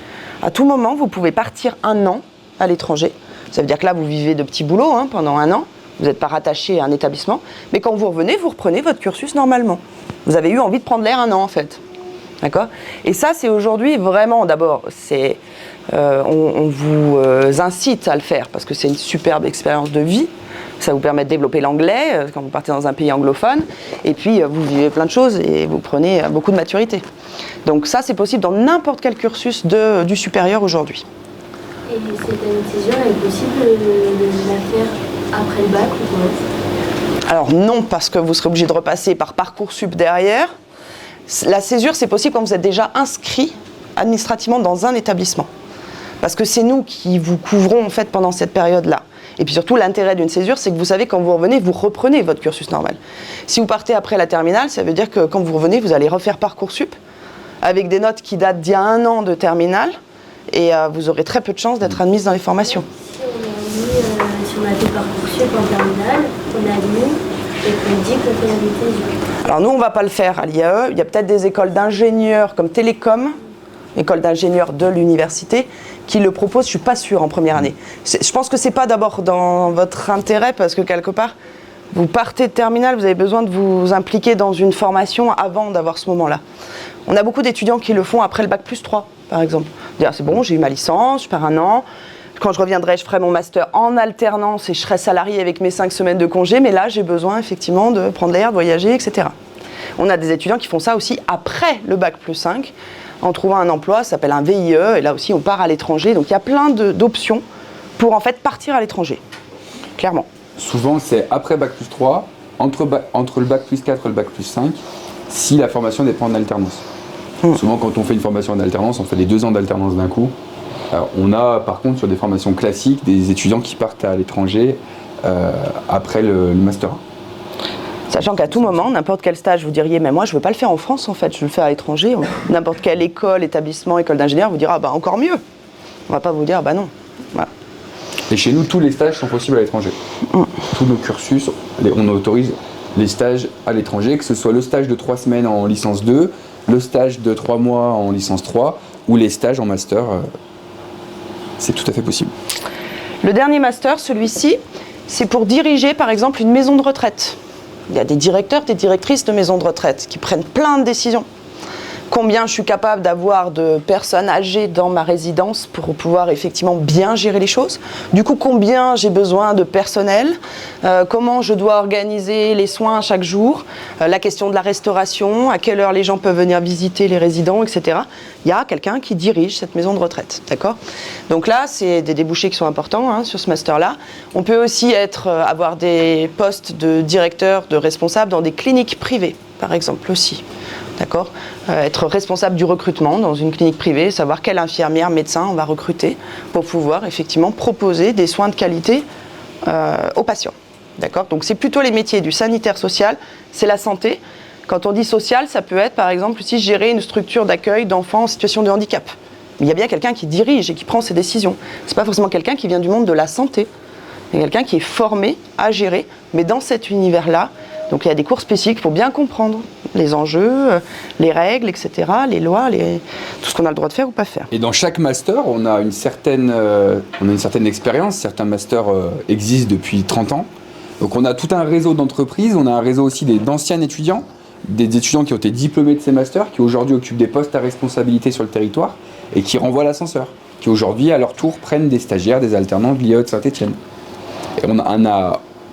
À tout moment, vous pouvez partir 1 an à l'étranger. Ça veut dire que là, vous vivez de petits boulots pendant 1 an. Vous n'êtes pas rattaché à un établissement. Mais quand vous revenez, vous reprenez votre cursus normalement. Vous avez eu envie de prendre l'air 1 an, en fait. D'accord ? Et ça, c'est aujourd'hui vraiment, d'abord, on vous incite à le faire parce que c'est une superbe expérience de vie. Ça vous permet de développer l'anglais quand vous partez dans un pays anglophone. Et puis, vous vivez plein de choses et vous prenez beaucoup de maturité. Donc ça, c'est possible dans n'importe quel cursus du supérieur aujourd'hui. Et cette année de césure, elle est possible de la faire après le bac ou pas? Alors non, parce que vous serez obligé de repasser par Parcoursup derrière. La césure, c'est possible quand vous êtes déjà inscrit administrativement dans un établissement. Parce que c'est nous qui vous couvrons en fait pendant cette période-là. Et puis surtout, l'intérêt d'une césure, c'est que vous savez, quand vous revenez, vous reprenez votre cursus normal. Si vous partez après la terminale, ça veut dire que quand vous revenez, vous allez refaire Parcoursup avec des notes qui datent d'il y a 1 an de terminale et vous aurez très peu de chances d'être admise dans les formations. Si on a fait Parcoursup en terminale, on est admis et qu'on dit qu'on fait la césure. Alors nous, on ne va pas le faire à l'IAE. Il y a peut-être des écoles d'ingénieurs comme Télécom, école d'ingénieurs de l'université, qui le proposent, je ne suis pas sûre, en première année. Je pense que ce n'est pas d'abord dans votre intérêt, parce que quelque part, vous partez de terminale, vous avez besoin de vous impliquer dans une formation avant d'avoir ce moment-là. On a beaucoup d'étudiants qui le font après le bac plus 3, par exemple. Dire, c'est bon, j'ai eu ma licence, je pars 1 an, quand je reviendrai, je ferai mon master en alternance et je serai salarié avec mes 5 semaines de congé, mais là, j'ai besoin effectivement de prendre l'air, de voyager, etc. On a des étudiants qui font ça aussi après le bac plus 5, en trouvant un emploi, ça s'appelle un VIE, et là aussi on part à l'étranger. Donc il y a plein d'options pour en fait partir à l'étranger. clairement. Souvent, c'est après Bac plus 3, entre le Bac plus 4 et le Bac plus 5, si la formation dépend en alternance. Souvent, quand on fait une formation en alternance, on fait les 2 ans d'alternance d'un coup. On a, par contre, sur des formations classiques, des étudiants qui partent à l'étranger après le Master 1. Sachant qu'à tout moment, n'importe quel stage, vous diriez, mais moi je ne veux pas le faire en France en fait, je veux le faire à l'étranger. N'importe quelle école, établissement, école d'ingénieur vous dira, encore mieux. On ne va pas vous dire, non. Voilà. Et chez nous, tous les stages sont possibles à l'étranger. Tous nos cursus, on autorise les stages à l'étranger, que ce soit le stage de 3 semaines en licence 2, le stage de 3 mois en licence 3, ou les stages en master. C'est tout à fait possible. Le dernier master, celui-ci, c'est pour diriger par exemple une maison de retraite. Il y a des directeurs, des directrices de maisons de retraite qui prennent plein de décisions. Combien je suis capable d'avoir de personnes âgées dans ma résidence pour pouvoir effectivement bien gérer les choses. Du coup, combien j'ai besoin de personnel, comment je dois organiser les soins chaque jour, la question de la restauration, à quelle heure les gens peuvent venir visiter les résidents, etc. Il y a quelqu'un qui dirige cette maison de retraite, d'accord ? Donc là, c'est des débouchés qui sont importants sur ce master-là. On peut aussi avoir des postes de directeur, de responsable dans des cliniques privées, par exemple aussi. D'accord ? Être responsable du recrutement dans une clinique privée, savoir quelle infirmière, médecin on va recruter pour pouvoir effectivement proposer des soins de qualité aux patients. D'accord ? Donc c'est plutôt les métiers du sanitaire social, c'est la santé. Quand on dit social, ça peut être par exemple aussi gérer une structure d'accueil d'enfants en situation de handicap. Mais il y a bien quelqu'un qui dirige et qui prend ces décisions. C'est pas forcément quelqu'un qui vient du monde de la santé. Il y a quelqu'un qui est formé à gérer, mais dans cet univers-là. Donc il y a des cours spécifiques pour bien comprendre les enjeux, les règles, etc., les lois, tout ce qu'on a le droit de faire ou pas faire. Et dans chaque master, on a une certaine expérience. Certains masters existent depuis 30 ans. Donc on a tout un réseau d'entreprises, on a un réseau aussi d'anciens étudiants, des étudiants qui ont été diplômés de ces masters, qui aujourd'hui occupent des postes à responsabilité sur le territoire et qui renvoient l'ascenseur, qui aujourd'hui à leur tour prennent des stagiaires, des alternants de l'IAE de Saint-Étienne. Et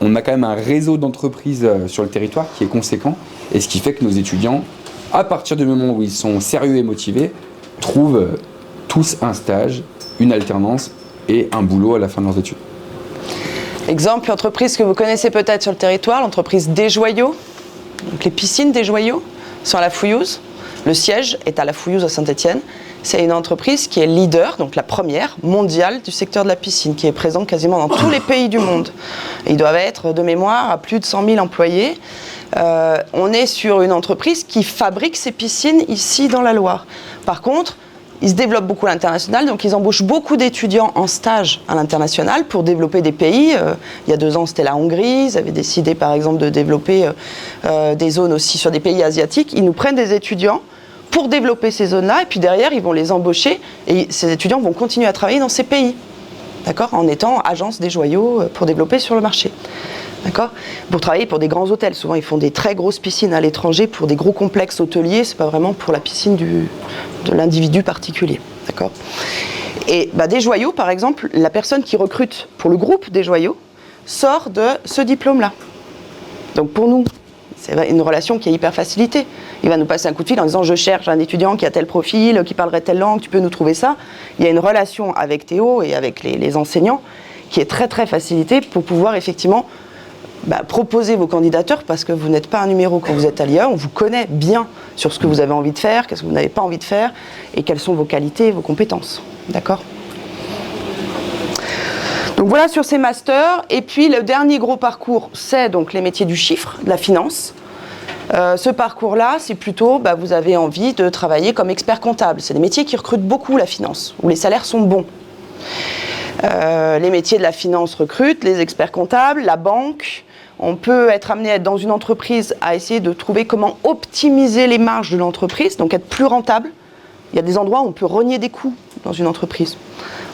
on a quand même un réseau d'entreprises sur le territoire qui est conséquent, et ce qui fait que nos étudiants, à partir du moment où ils sont sérieux et motivés, trouvent tous un stage, une alternance et un boulot à la fin de leurs études. Exemple, l'entreprise que vous connaissez peut-être sur le territoire, l'entreprise Desjoyaux. Donc les piscines Desjoyaux sont à la Fouillouse. Le siège est à la Fouillouse à Saint-Étienne. C'est une entreprise qui est leader, donc la première mondiale du secteur de la piscine, qui est présente quasiment dans tous les pays du monde. Ils doivent être, de mémoire, à plus de 100 000 employés. On est sur une entreprise qui fabrique ces piscines ici dans la Loire. Par contre, ils se développent beaucoup à l'international, donc ils embauchent beaucoup d'étudiants en stage à l'international pour développer des pays. Il y a 2 ans, c'était la Hongrie. Ils avaient décidé, par exemple, de développer des zones aussi sur des pays asiatiques. Ils nous prennent des étudiants pour développer ces zones-là, et puis derrière, ils vont les embaucher, et ces étudiants vont continuer à travailler dans ces pays, d'accord, en étant agence des joyaux pour développer sur le marché, d'accord, pour travailler pour des grands hôtels. Souvent, ils font des très grosses piscines à l'étranger pour des gros complexes hôteliers, c'est pas vraiment pour la piscine de l'individu particulier, d'accord. Et des joyaux, par exemple, la personne qui recrute pour le groupe des joyaux sort de ce diplôme-là. Donc pour nous, c'est une relation qui est hyper facilitée. Il va nous passer un coup de fil en disant « je cherche un étudiant qui a tel profil, qui parlerait telle langue, tu peux nous trouver ça ». Il y a une relation avec Théo et avec les enseignants qui est très très facilitée pour pouvoir effectivement proposer vos candidatures, parce que vous n'êtes pas un numéro quand vous êtes à l'IAE, on vous connaît bien sur ce que vous avez envie de faire, qu'est-ce que vous n'avez pas envie de faire et quelles sont vos qualités et vos compétences. D'accord ? Donc voilà sur ces masters. Et puis le dernier gros parcours, c'est donc les métiers du chiffre, de la finance. Ce parcours-là, c'est plutôt, vous avez envie de travailler comme expert comptable. C'est des métiers qui recrutent beaucoup la finance, où les salaires sont bons. Les métiers de la finance recrutent, les experts comptables, la banque. On peut être amené à être dans une entreprise à essayer de trouver comment optimiser les marges de l'entreprise, donc être plus rentable. Il y a des endroits où on peut rogner des coûts dans une entreprise,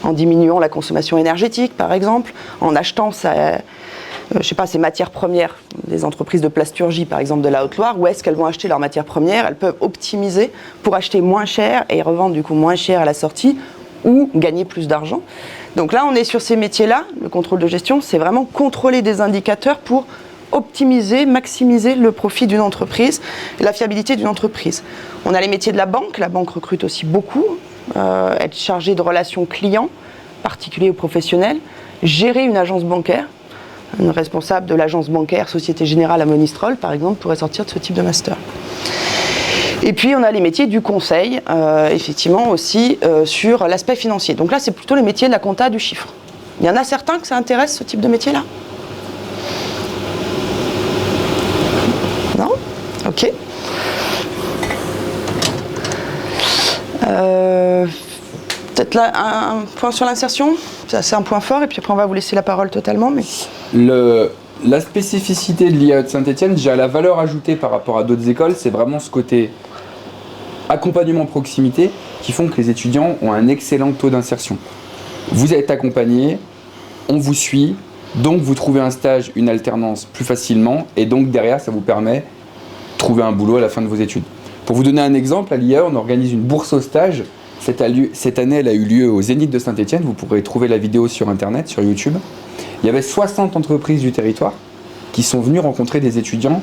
en diminuant la consommation énergétique, par exemple, en achetant ces matières premières, des entreprises de plasturgie, par exemple, de la Haute-Loire, où est-ce qu'elles vont acheter leurs matières premières? Elles peuvent optimiser pour acheter moins cher et revendre du coup moins cher à la sortie, ou gagner plus d'argent. Donc là, on est sur ces métiers-là. Le contrôle de gestion, c'est vraiment contrôler des indicateurs pour optimiser, maximiser le profit d'une entreprise, la fiabilité d'une entreprise. On a les métiers de la banque recrute aussi beaucoup, être chargé de relations clients, particuliers ou professionnels, gérer une agence bancaire. Une responsable de l'agence bancaire Société Générale à Monistrol, par exemple, pourrait sortir de ce type de master. Et puis, on a les métiers du conseil, effectivement, aussi sur l'aspect financier. Donc là, c'est plutôt les métiers de la compta, du chiffre. Il y en a certains que ça intéresse, ce type de métier-là? Non? Ok. Peut-être là, un point sur l'insertion. Ça, c'est un point fort, et puis après, on va vous laisser la parole totalement. Mais... La spécificité de l'IAE de Saint-Étienne, déjà la valeur ajoutée par rapport à d'autres écoles, c'est vraiment ce côté accompagnement proximité qui font que les étudiants ont un excellent taux d'insertion. Vous êtes accompagné, on vous suit, donc vous trouvez un stage, une alternance plus facilement, et donc derrière, ça vous permet de trouver un boulot à la fin de vos études. Pour vous donner un exemple, à l'IAE, on organise une bourse au stage. Cette année, elle a eu lieu au Zénith de Saint-Étienne. Vous pourrez trouver la vidéo sur Internet, sur YouTube. Il y avait 60 entreprises du territoire qui sont venues rencontrer des étudiants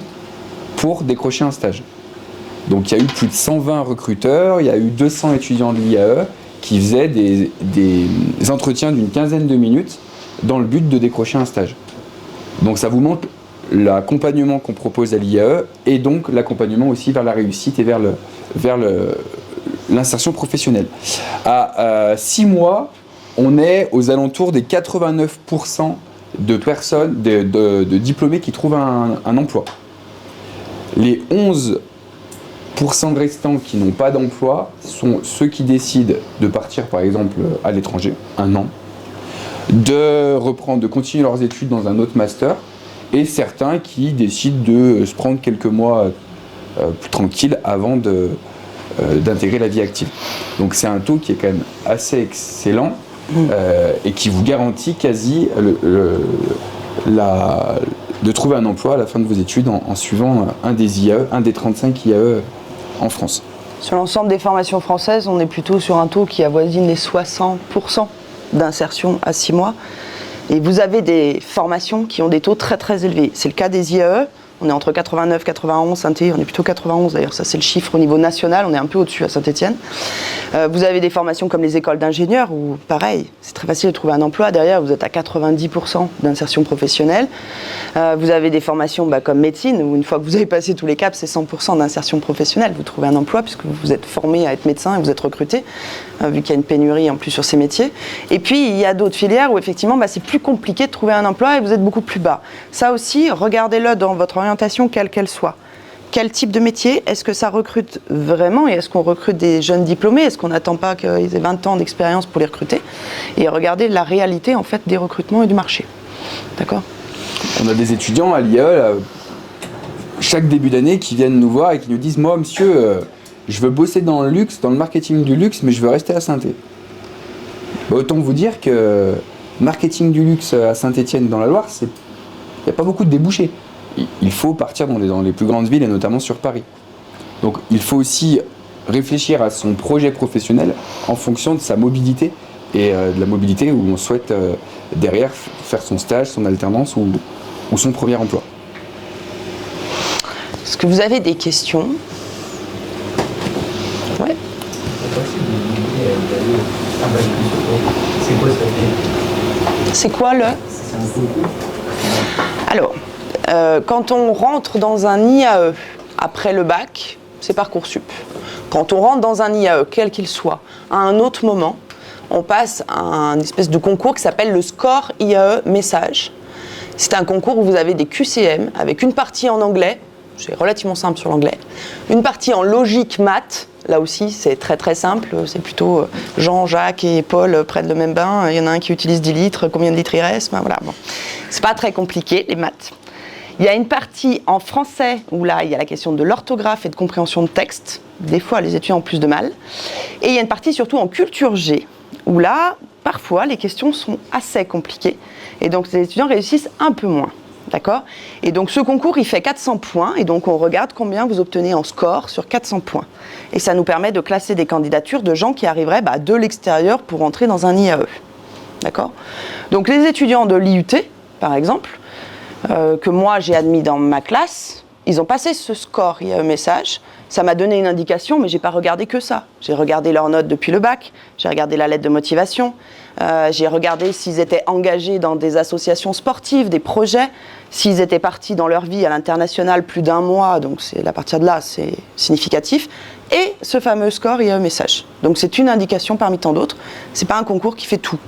pour décrocher un stage. Donc il y a eu plus de 120 recruteurs, il y a eu 200 étudiants de l'IAE qui faisaient des entretiens d'une quinzaine de minutes dans le but de décrocher un stage. Donc ça vous montre l'accompagnement qu'on propose à l'IAE et donc l'accompagnement aussi vers la réussite et vers l'insertion professionnelle. À 6 mois, on est aux alentours des 89% de personnes, de diplômés qui trouvent un emploi. Les 11% restants qui n'ont pas d'emploi sont ceux qui décident de partir par exemple à l'étranger, 1 an, de continuer leurs études dans un autre master, et certains qui décident de se prendre quelques mois plus tranquilles avant d'intégrer la vie active. Donc c'est un taux qui est quand même assez excellent et qui vous garantit quasi de trouver un emploi à la fin de vos études en suivant un des IAE, un des 35 IAE en France. Sur l'ensemble des formations françaises, on est plutôt sur un taux qui avoisine les 60% d'insertion à 6 mois. Et vous avez des formations qui ont des taux très très élevés. C'est le cas des IAE. On est entre 89 et 91, Saint-Étienne, on est plutôt 91 d'ailleurs, ça c'est le chiffre au niveau national, on est un peu au-dessus à Saint-Étienne. Vous avez des formations comme les écoles d'ingénieurs où, pareil, c'est très facile de trouver un emploi. Derrière, vous êtes à 90% d'insertion professionnelle. Vous avez des formations comme médecine, où une fois que vous avez passé tous les caps, c'est 100% d'insertion professionnelle. Vous trouvez un emploi puisque vous êtes formé à être médecin et vous êtes recruté, vu qu'il y a une pénurie en plus sur ces métiers. Et puis, il y a d'autres filières où effectivement, c'est plus compliqué de trouver un emploi et vous êtes beaucoup plus bas. Ça aussi, regardez-le dans votre orientation, quelle qu'elle soit. Quel type de métier? Est-ce que ça recrute vraiment? Et est-ce qu'on recrute des jeunes diplômés? Est-ce qu'on n'attend pas qu'ils aient 20 ans d'expérience pour les recruter? Et regardez la réalité en fait des recrutements et du marché. D'accord? On a des étudiants à l'IAE chaque début d'année qui viennent nous voir et qui nous disent: moi monsieur, je veux bosser dans le luxe, dans le marketing du luxe, mais je veux rester à Saint-Étienne. Autant vous dire que marketing du luxe à Saint-Étienne dans la Loire, il n'y a pas beaucoup de débouchés. Il faut partir dans les plus grandes villes et notamment sur Paris. Donc il faut aussi réfléchir à son projet professionnel en fonction de sa mobilité et de la mobilité où on souhaite derrière faire son stage, son alternance ou son premier emploi. Est-ce que vous avez des questions? Ouais. C'est quoi le? C'est un concours. Alors, quand on rentre dans un IAE après le bac, c'est Parcoursup. Quand on rentre dans un IAE, quel qu'il soit, à un autre moment, on passe à un espèce de concours qui s'appelle le Score IAE Message. C'est un concours où vous avez des QCM avec une partie en anglais, c'est relativement simple sur l'anglais, une partie en logique maths. Là aussi, c'est très très simple, c'est plutôt Jean, Jacques et Paul prennent le même bain, il y en a un qui utilise 10 litres, combien de litres il reste, voilà. Bon. C'est pas très compliqué, les maths. Il y a une partie en français où là, il y a la question de l'orthographe et de compréhension de texte. Des fois, les étudiants ont plus de mal. Et il y a une partie surtout en culture G, où là, parfois, les questions sont assez compliquées. Et donc, les étudiants réussissent un peu moins. D'accord? Et donc, ce concours, il fait 400 points. Et donc, on regarde combien vous obtenez en score sur 400 points. Et ça nous permet de classer des candidatures de gens qui arriveraient de l'extérieur pour entrer dans un IAE. D'accord? Donc, les étudiants de l'IUT, par exemple, que moi j'ai admis dans ma classe, Ils ont passé ce score IAE message, ça m'a donné une indication, mais j'ai pas regardé que ça. J'ai regardé leurs notes depuis le bac, j'ai regardé la lettre de motivation, j'ai regardé s'ils étaient engagés dans des associations sportives, des projets, s'ils étaient partis dans leur vie à l'international plus d'1 mois, donc à partir de là, c'est significatif, et ce fameux score IAE message. Donc c'est une indication parmi tant d'autres, c'est pas un concours qui fait tout.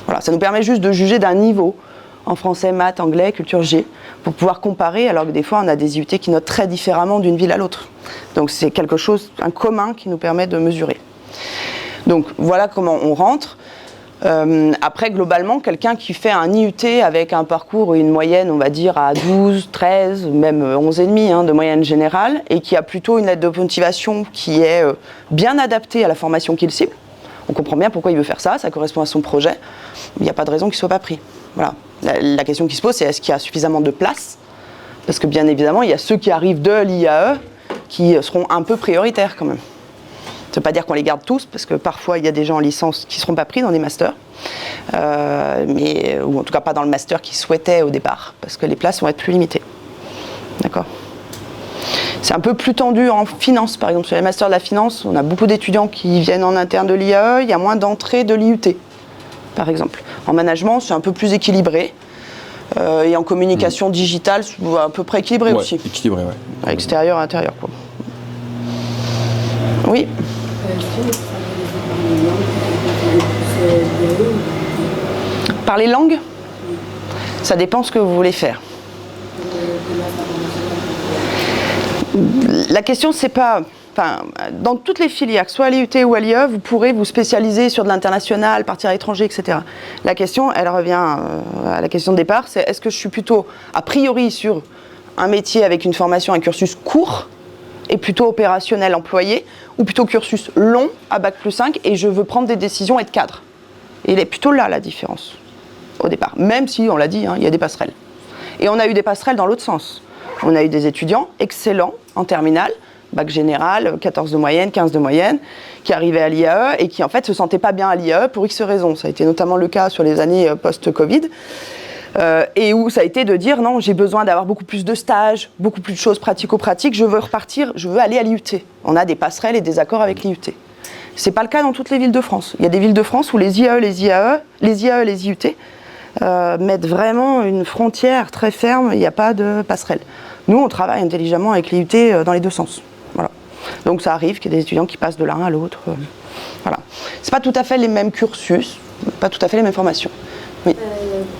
Voilà, ça nous permet juste de juger d'un niveau en français, maths, anglais, culture G, pour pouvoir comparer, alors que des fois on a des IUT qui notent très différemment d'une ville à l'autre. Donc c'est quelque chose, un commun qui nous permet de mesurer. Donc voilà comment on rentre. Après, globalement, quelqu'un qui fait un IUT avec un parcours et une moyenne, on va dire, à 12, 13, même 11,5 de moyenne générale, et qui a plutôt une lettre de motivation qui est bien adaptée à la formation qu'il cible. On comprend bien pourquoi il veut faire ça, ça correspond à son projet. Il n'y a pas de raison qu'il ne soit pas pris. Voilà. La question qui se pose, c'est est-ce qu'il y a suffisamment de place? Parce que bien évidemment, il y a ceux qui arrivent de l'IAE qui seront un peu prioritaires quand même. Ça ne veut pas dire qu'on les garde tous, parce que parfois il y a des gens en licence qui ne seront pas pris dans des masters, ou en tout cas pas dans le master qu'ils souhaitaient au départ, parce que les places vont être plus limitées. D'accord ? C'est un peu plus tendu en finance, par exemple. Sur les masters de la finance, on a beaucoup d'étudiants qui viennent en interne de l'IAE, il y a moins d'entrées de l'IUT, par exemple. En management, c'est un peu plus équilibré. Et en communication digitale, c'est à peu près équilibré aussi. Équilibré, ouais. Extérieur, intérieur, quoi. Oui. Parler langue, ça dépend ce que vous voulez faire. La question, c'est pas... Enfin, dans toutes les filières, soit à l'IUT ou à l'IE, vous pourrez vous spécialiser sur de l'international, partir à l'étranger, etc. La question, elle revient à la question de départ, c'est est-ce que je suis plutôt, a priori, sur un métier avec une formation, un cursus court, et plutôt opérationnel employé, ou plutôt cursus long, à Bac+5, et je veux prendre des décisions et être cadre. Et il est plutôt là, la différence, au départ. Même si, on l'a dit, il y a des passerelles. Et on a eu des passerelles dans l'autre sens. On a eu des étudiants excellents en terminale, bac général, 14 de moyenne, 15 de moyenne, qui arrivaient à l'IAE et qui en fait se sentaient pas bien à l'IAE pour X raisons. Ça a été notamment le cas sur les années post-Covid, et où ça a été de dire non, j'ai besoin d'avoir beaucoup plus de stages, beaucoup plus de choses pratico-pratiques, je veux repartir, je veux aller à l'IUT. On a des passerelles et des accords avec l'IUT. C'est pas le cas dans toutes les villes de France. Il y a des villes de France où les IAE, les IUT mettent vraiment une frontière très ferme, il n'y a pas de passerelle. Nous, on travaille intelligemment avec l'IUT dans les deux sens. Voilà. Donc ça arrive qu'il y ait des étudiants qui passent de l'un à l'autre. Voilà. C'est pas tout à fait les mêmes cursus, pas tout à fait les mêmes formations. Oui.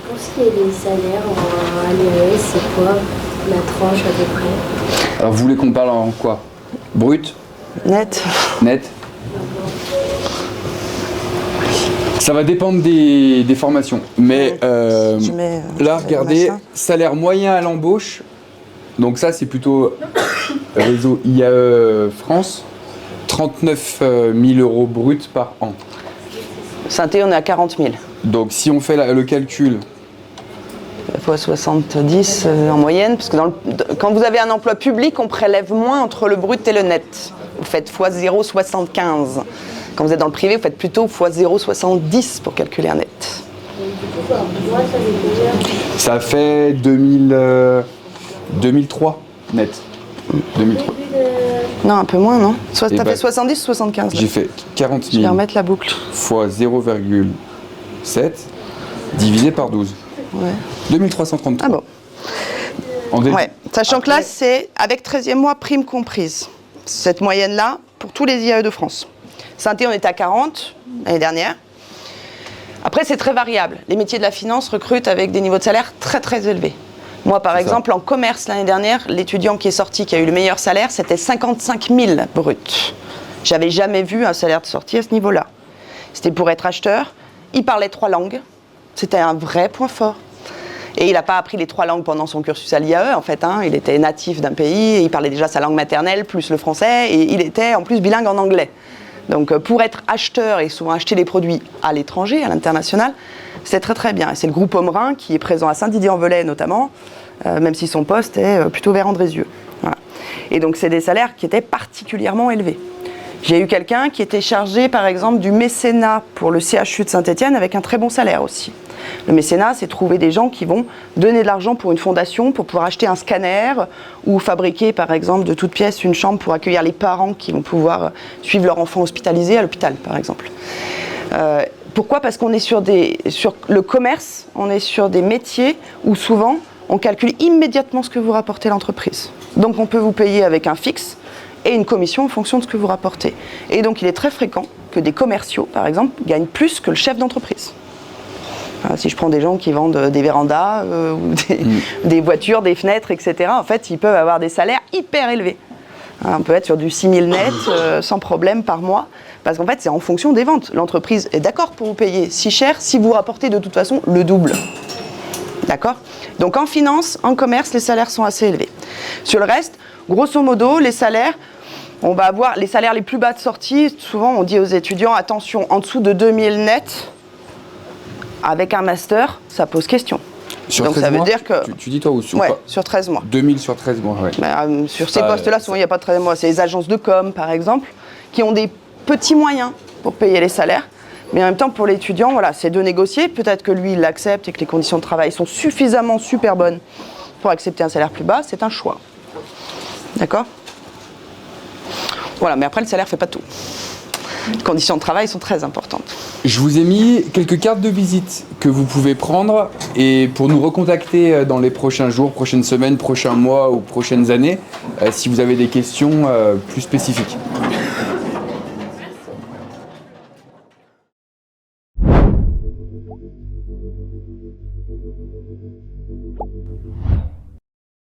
Pour ce qui est des salaires en l'IAE, c'est quoi la tranche à peu près? Alors vous voulez qu'on parle en quoi? Brut? Net. Net. Ça va dépendre des formations. Mais là, regardez, salaire moyen à l'embauche. Donc ça, c'est plutôt réseau IAE France. 39 000 € bruts par an. Saint-Étienne, on est à 40 000. Donc si on fait le calcul... Fois 70 en moyenne, parce que quand vous avez un emploi public, on prélève moins entre le brut et le net. Vous faites x 0,75. Quand vous êtes dans le privé, vous faites plutôt x 0,70 pour calculer un net. Ça fait 2003 net. 2003. Non, un peu moins, non? T'as fait 70 ou 75 là? J'ai fait 40 000 Je vais remettre la boucle. fois 0,7 divisé par 12. Ouais. 2333. Ah bon. Ouais. Sachant que là, c'est avec 13e mois, prime comprise. Cette moyenne-là, pour tous les IAE de France. Saint-Étienne, on était à 40 l'année dernière. Après, c'est très variable. Les métiers de la finance recrutent avec des niveaux de salaire très très élevés. Moi, par exemple, en commerce l'année dernière, l'étudiant qui est sorti, qui a eu le meilleur salaire, c'était 55 000 bruts. J'avais jamais vu un salaire de sortie à ce niveau-là. C'était pour être acheteur. Il parlait 3 langues. C'était un vrai point fort. Et il n'a pas appris les 3 langues pendant son cursus à l'IAE, en fait. Il était natif d'un pays, et il parlait déjà sa langue maternelle, plus le français, et il était en plus bilingue en anglais. Donc pour être acheteur et souvent acheter des produits à l'étranger, à l'international, c'est très très bien. Et c'est le groupe Omrin qui est présent à Saint-Didier-en-Velay notamment, même si son poste est plutôt vers Andrézieux. Voilà. Et donc c'est des salaires qui étaient particulièrement élevés. J'ai eu quelqu'un qui était chargé, par exemple, du mécénat pour le CHU de Saint-Étienne avec un très bon salaire aussi. Le mécénat, c'est trouver des gens qui vont donner de l'argent pour une fondation, pour pouvoir acheter un scanner ou fabriquer, par exemple, de toutes pièces une chambre pour accueillir les parents qui vont pouvoir suivre leur enfant hospitalisé à l'hôpital, par exemple. Pourquoi ? Parce qu'on est sur le commerce, on est sur des métiers où souvent on calcule immédiatement ce que vous rapportez l'entreprise. Donc on peut vous payer avec un fixe et une commission en fonction de ce que vous rapportez. Et donc il est très fréquent que des commerciaux, par exemple, gagnent plus que le chef d'entreprise. Si je prends des gens qui vendent des vérandas, ou des voitures, des fenêtres, etc., en fait, ils peuvent avoir des salaires hyper élevés. On peut être sur du 6 000 net, sans problème par mois, parce qu'en fait, c'est en fonction des ventes. L'entreprise est d'accord pour vous payer si cher si vous rapportez de toute façon le double. D'accord ? Donc en finance, en commerce, les salaires sont assez élevés. Sur le reste, grosso modo, les salaires, on va avoir les salaires les plus bas de sortie. Souvent, on dit aux étudiants, attention, en dessous de 2000 net, avec un master, ça pose question. Sur donc 13 ça veut mois, dire que... Tu dis toi ou sur Ouais, quoi ? sur 13 mois. 2000 sur 13 mois, ouais. Sur ces postes-là, souvent, il n'y a pas de 13 mois. C'est les agences de com, par exemple, qui ont des petits moyens pour payer les salaires. Mais en même temps, pour l'étudiant, voilà, c'est de négocier. Peut-être que lui, il l'accepte et que les conditions de travail sont suffisamment super bonnes pour accepter un salaire plus bas. C'est un choix. D'accord ? Voilà, mais après, le salaire ne fait pas tout. Les conditions de travail sont très importantes. Je vous ai mis quelques cartes de visite que vous pouvez prendre et pour nous recontacter dans les prochains jours, prochaines semaines, prochains mois ou prochaines années si vous avez des questions plus spécifiques.